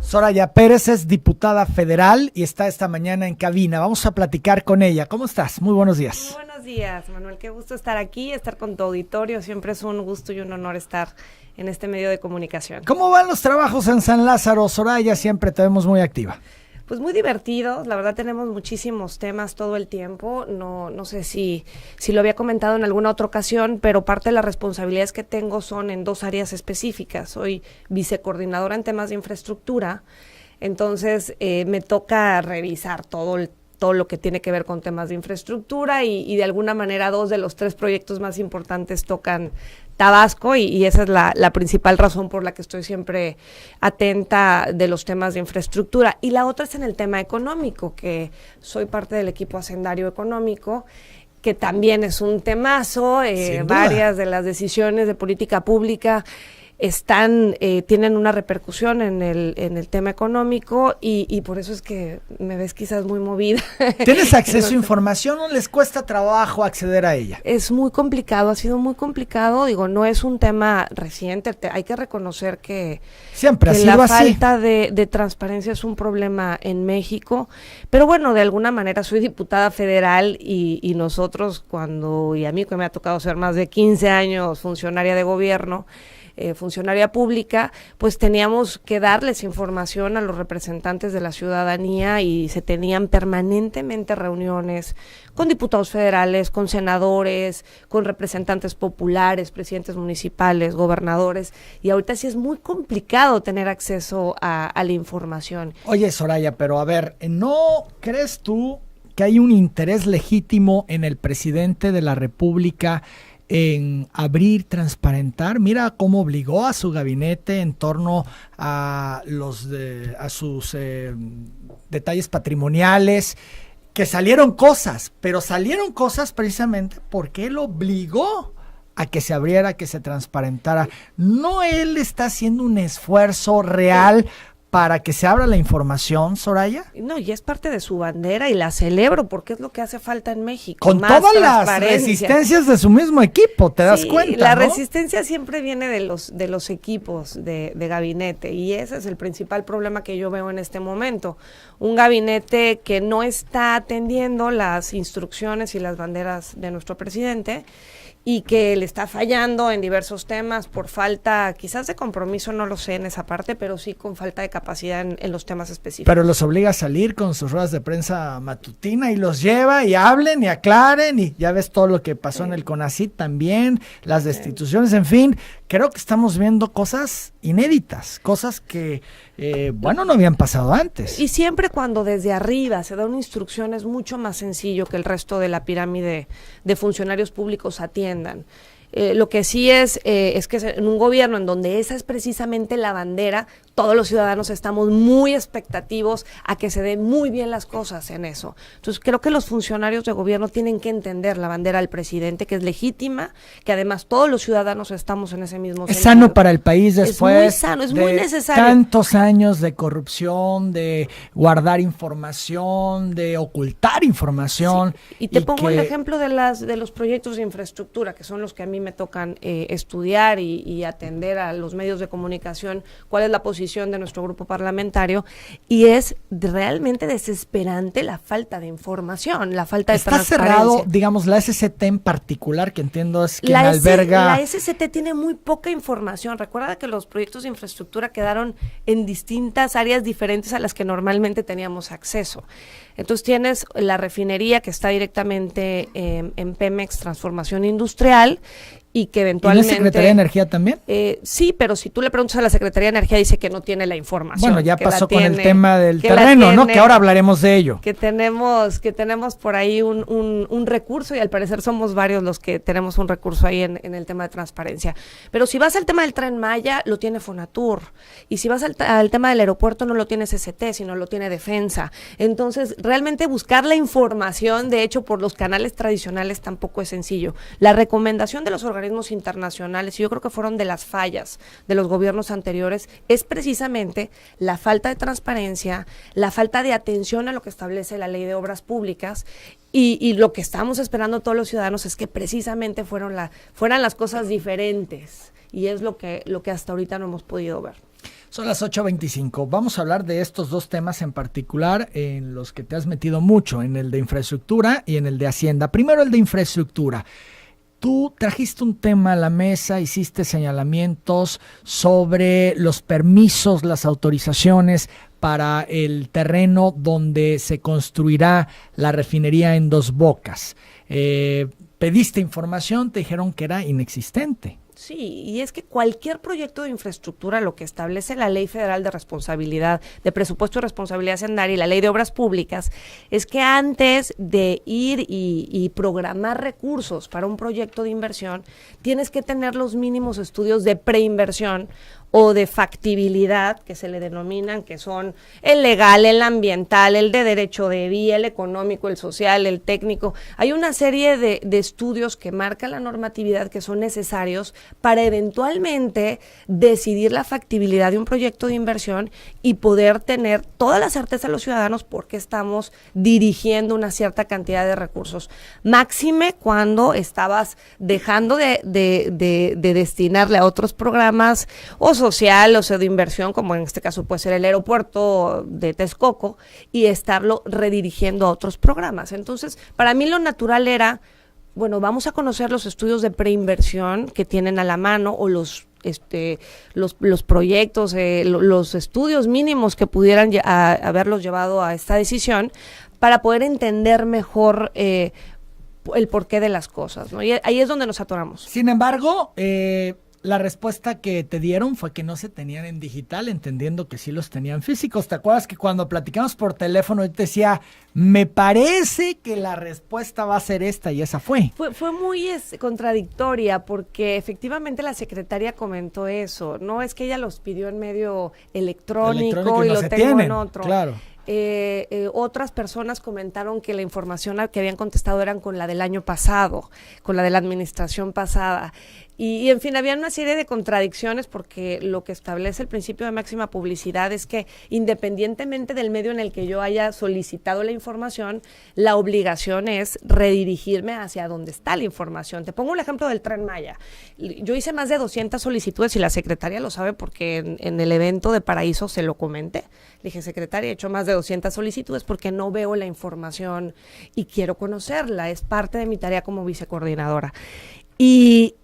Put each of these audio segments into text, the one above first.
Soraya Pérez es diputada federal y está esta mañana en cabina. Vamos a platicar con ella. ¿Cómo estás? Muy buenos días. Muy buenos días, Manuel. Qué gusto estar aquí, estar con tu auditorio. Siempre es un gusto y un honor estar en este medio de comunicación. ¿Cómo van los trabajos en San Lázaro, Soraya? Siempre te vemos muy activa. Pues muy divertido, la verdad tenemos muchísimos temas todo el tiempo, no sé si lo había comentado en alguna otra ocasión, pero parte de las responsabilidades que tengo son en dos áreas específicas. Soy vicecoordinadora en temas de infraestructura, entonces me toca revisar todo lo que tiene que ver con temas de infraestructura y de alguna manera dos de los tres proyectos más importantes tocan Tabasco y esa es la principal razón por la que estoy siempre atenta de los temas de infraestructura. Y la otra es en el tema económico, que soy parte del equipo hacendario económico, que también es un temazo. Varias de las decisiones de política pública tienen una repercusión en el tema económico y por eso es que me ves quizás muy movida. ¿Tienes acceso a información o les cuesta trabajo acceder a ella? Es muy complicado, ha sido muy complicado, digo, no es un tema reciente, hay que reconocer que siempre ha sido la así. falta de transparencia es un problema en México, pero bueno, de alguna manera soy diputada federal y nosotros y a mí que me ha tocado ser más de 15 años funcionaria de gobierno, funcionaria pública, pues teníamos que darles información a los representantes de la ciudadanía y se tenían permanentemente reuniones con diputados federales, con senadores, con representantes populares, presidentes municipales, gobernadores, y ahorita sí es muy complicado tener acceso a la información. Oye, Soraya, pero a ver, ¿no crees tú que hay un interés legítimo en el presidente de la República en abrir, transparentar? Mira cómo obligó a su gabinete en torno a sus detalles patrimoniales, que salieron cosas, pero salieron cosas precisamente porque él obligó a que se abriera, que se transparentara. ¿No él está haciendo un esfuerzo real para que se abra la información, Soraya? No, y es parte de su bandera y la celebro porque es lo que hace falta en México. Con más todas las resistencias de su mismo equipo, te das cuenta, la ¿no? resistencia siempre viene de los equipos de gabinete y ese es el principal problema que yo veo en este momento. Un gabinete que no está atendiendo las instrucciones y las banderas de nuestro presidente y que le está fallando en diversos temas por falta, quizás de compromiso, no lo sé en esa parte, pero sí con falta de capacidad en los temas específicos. Pero los obliga a salir con sus ruedas de prensa matutina y los lleva y hablen y aclaren y ya ves todo lo que pasó en el CONACYT también, las destituciones, en fin, creo que estamos viendo cosas inéditas, cosas que, no habían pasado antes. Y siempre cuando desde arriba se da una instrucción es mucho más sencillo que el resto de la pirámide de funcionarios públicos atiendan. Lo que sí es que en un gobierno en donde esa es precisamente la bandera, todos los ciudadanos estamos muy expectativos a que se den muy bien las cosas en eso. Entonces creo que los funcionarios de gobierno tienen que entender la bandera del presidente, que es legítima, que además todos los ciudadanos estamos en ese mismo sentido. Es sano para el país después es muy sano, es muy necesario. Tantos años de corrupción, de guardar información, de ocultar información. Sí. Y te pongo el ejemplo de los proyectos de infraestructura, que son los que a mí me tocan estudiar y atender a los medios de comunicación, cuál es la posición de nuestro grupo parlamentario, y es realmente desesperante la falta de información, la falta de transparencia. Está cerrado, digamos, la SCT en particular, que entiendo es quien alberga. La SCT tiene muy poca información. Recuerda que los proyectos de infraestructura quedaron en distintas áreas diferentes a las que normalmente teníamos acceso. Entonces tienes la refinería que está directamente en Pemex, Transformación Industrial, y que eventualmente... ¿Y la Secretaría de Energía también? Sí, pero si tú le preguntas a la Secretaría de Energía, dice que no tiene la información. Bueno, ya pasó con el tema del terreno, ¿no? Que ahora hablaremos de ello. Que tenemos por ahí un recurso, y al parecer somos varios los que tenemos un recurso ahí en el tema de transparencia. Pero si vas al tema del Tren Maya, lo tiene Fonatur. Y si vas al tema del aeropuerto, no lo tiene SCT, sino lo tiene Defensa. Entonces, realmente buscar la información, de hecho, por los canales tradicionales tampoco es sencillo. La recomendación de los organismos internacionales, y yo creo que fueron de las fallas de los gobiernos anteriores, es precisamente la falta de transparencia, la falta de atención a lo que establece la Ley de Obras Públicas, y lo que estamos esperando todos los ciudadanos es que precisamente fueran las cosas diferentes y es lo que hasta ahorita no hemos podido ver. Son las 8:25. Vamos a hablar de estos dos temas en particular en los que te has metido mucho, en el de infraestructura y en el de Hacienda. Primero el de infraestructura. Tú trajiste un tema a la mesa, hiciste señalamientos sobre los permisos, las autorizaciones para el terreno donde se construirá la refinería en Dos Bocas. Pediste información, te dijeron que era inexistente. Sí, y es que cualquier proyecto de infraestructura, lo que establece la Ley Federal de Responsabilidad, de Presupuesto y Responsabilidad Hacendaria y la Ley de Obras Públicas, es que antes de ir y programar recursos para un proyecto de inversión, tienes que tener los mínimos estudios de preinversión o de factibilidad, que se le denominan, que son el legal, el ambiental, el de derecho de vía, el económico, el social, el técnico. Hay una serie de estudios que marcan la normatividad que son necesarios para eventualmente decidir la factibilidad de un proyecto de inversión y poder tener toda la certeza a los ciudadanos porque estamos dirigiendo una cierta cantidad de recursos. Máxime cuando estabas dejando de destinarle a otros programas o social o sea de inversión, como en este caso puede ser el aeropuerto de Texcoco, y estarlo redirigiendo a otros programas. Entonces, para mí lo natural era, bueno, vamos a conocer los estudios de preinversión que tienen a la mano o los proyectos, los estudios mínimos que pudieran haberlos llevado a esta decisión para poder entender mejor el porqué de las cosas, ¿no? Y ahí es donde nos atoramos. Sin embargo, la respuesta que te dieron fue que no se tenían en digital, entendiendo que sí los tenían físicos. ¿Te acuerdas que cuando platicamos por teléfono yo te decía, me parece que la respuesta va a ser esta, y esa fue? Fue muy contradictoria porque efectivamente la secretaria comentó eso. No es que ella los pidió en medio electrónico y no lo se tengo tienen, en otro. Claro. Otras personas comentaron que la información que habían contestado eran con la del año pasado, con la de la administración pasada. Y en fin, había una serie de contradicciones porque lo que establece el principio de máxima publicidad es que independientemente del medio en el que yo haya solicitado la información, la obligación es redirigirme hacia donde está la información. Te pongo un ejemplo del Tren Maya. Yo hice más de 200 solicitudes y la secretaria lo sabe porque en el evento de Paraíso se lo comenté. Le dije, secretaria, he hecho más de 200 solicitudes porque no veo la información y quiero conocerla. Es parte de mi tarea como vicecoordinadora. Y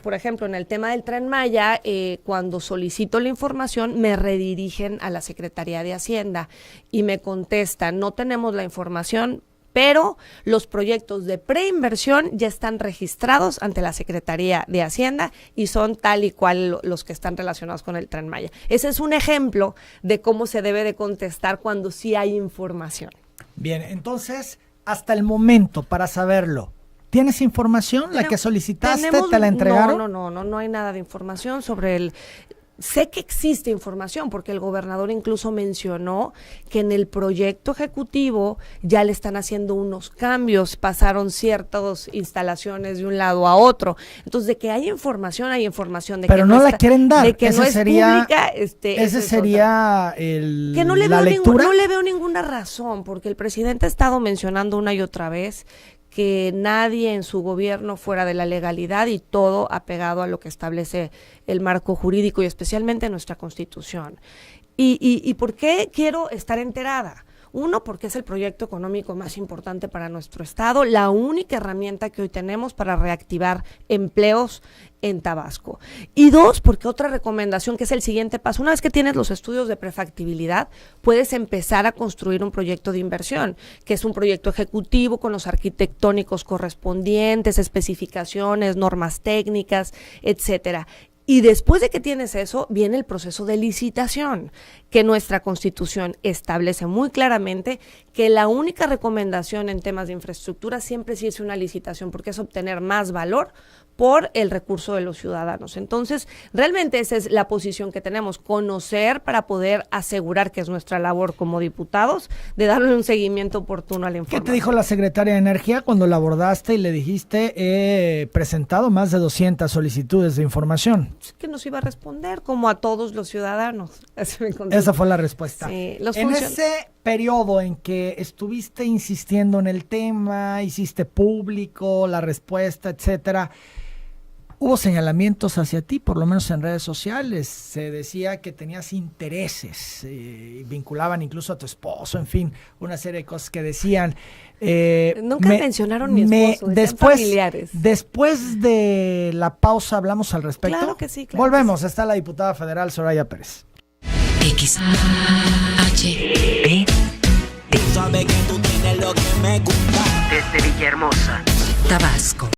por ejemplo, en el tema del Tren Maya, cuando solicito la información, me redirigen a la Secretaría de Hacienda y me contestan, no tenemos la información, pero los proyectos de preinversión ya están registrados ante la Secretaría de Hacienda y son tal y cual los que están relacionados con el Tren Maya. Ese es un ejemplo de cómo se debe de contestar cuando sí hay información. Bien, entonces, hasta el momento, para saberlo, ¿tienes información? ¿La que solicitaste, te la entregaron? No hay nada de información sobre el... Sé que existe información porque el gobernador incluso mencionó que en el proyecto ejecutivo ya le están haciendo unos cambios, pasaron ciertas instalaciones de un lado a otro. Entonces, de que hay información, hay información. De pero que no la quieren dar. De que ese no es pública. Ese sería que no le la veo lectura. No le veo ninguna razón porque el presidente ha estado mencionando una y otra vez que nadie en su gobierno fuera de la legalidad y todo apegado a lo que establece el marco jurídico y especialmente nuestra Constitución. ¿Y por qué quiero estar enterada? Uno, porque es el proyecto económico más importante para nuestro estado, la única herramienta que hoy tenemos para reactivar empleos en Tabasco. Y dos, porque otra recomendación, que es el siguiente paso, una vez que tienes los estudios de prefactibilidad, puedes empezar a construir un proyecto de inversión, que es un proyecto ejecutivo con los arquitectónicos correspondientes, especificaciones, normas técnicas, etcétera. Y después de que tienes eso, viene el proceso de licitación, que nuestra Constitución establece muy claramente que la única recomendación en temas de infraestructura siempre es irse a una licitación, porque es obtener más valor por el recurso de los ciudadanos. Entonces, realmente esa es la posición que tenemos, conocer para poder asegurar que es nuestra labor como diputados, de darle un seguimiento oportuno a la información. ¿Qué te dijo la secretaria de Energía cuando la abordaste y le dijiste, he presentado más de 200 solicitudes de información? Que nos iba a responder, como a todos los ciudadanos. Esa fue la respuesta. Sí, en ese periodo en que estuviste insistiendo en el tema, hiciste público la respuesta, etcétera, hubo señalamientos hacia ti, por lo menos en redes sociales. Se decía que tenías intereses, vinculaban incluso a tu esposo, en fin, una serie de cosas que decían. Nunca mencionaron mi esposo, después, familiares. Después de la pausa hablamos al respecto. Claro que sí, claro. Volvemos, que sí. Está la diputada federal Soraya Pérez. XHB. Tú sabes que tú tienes lo que me gusta. Desde Villahermosa, Tabasco.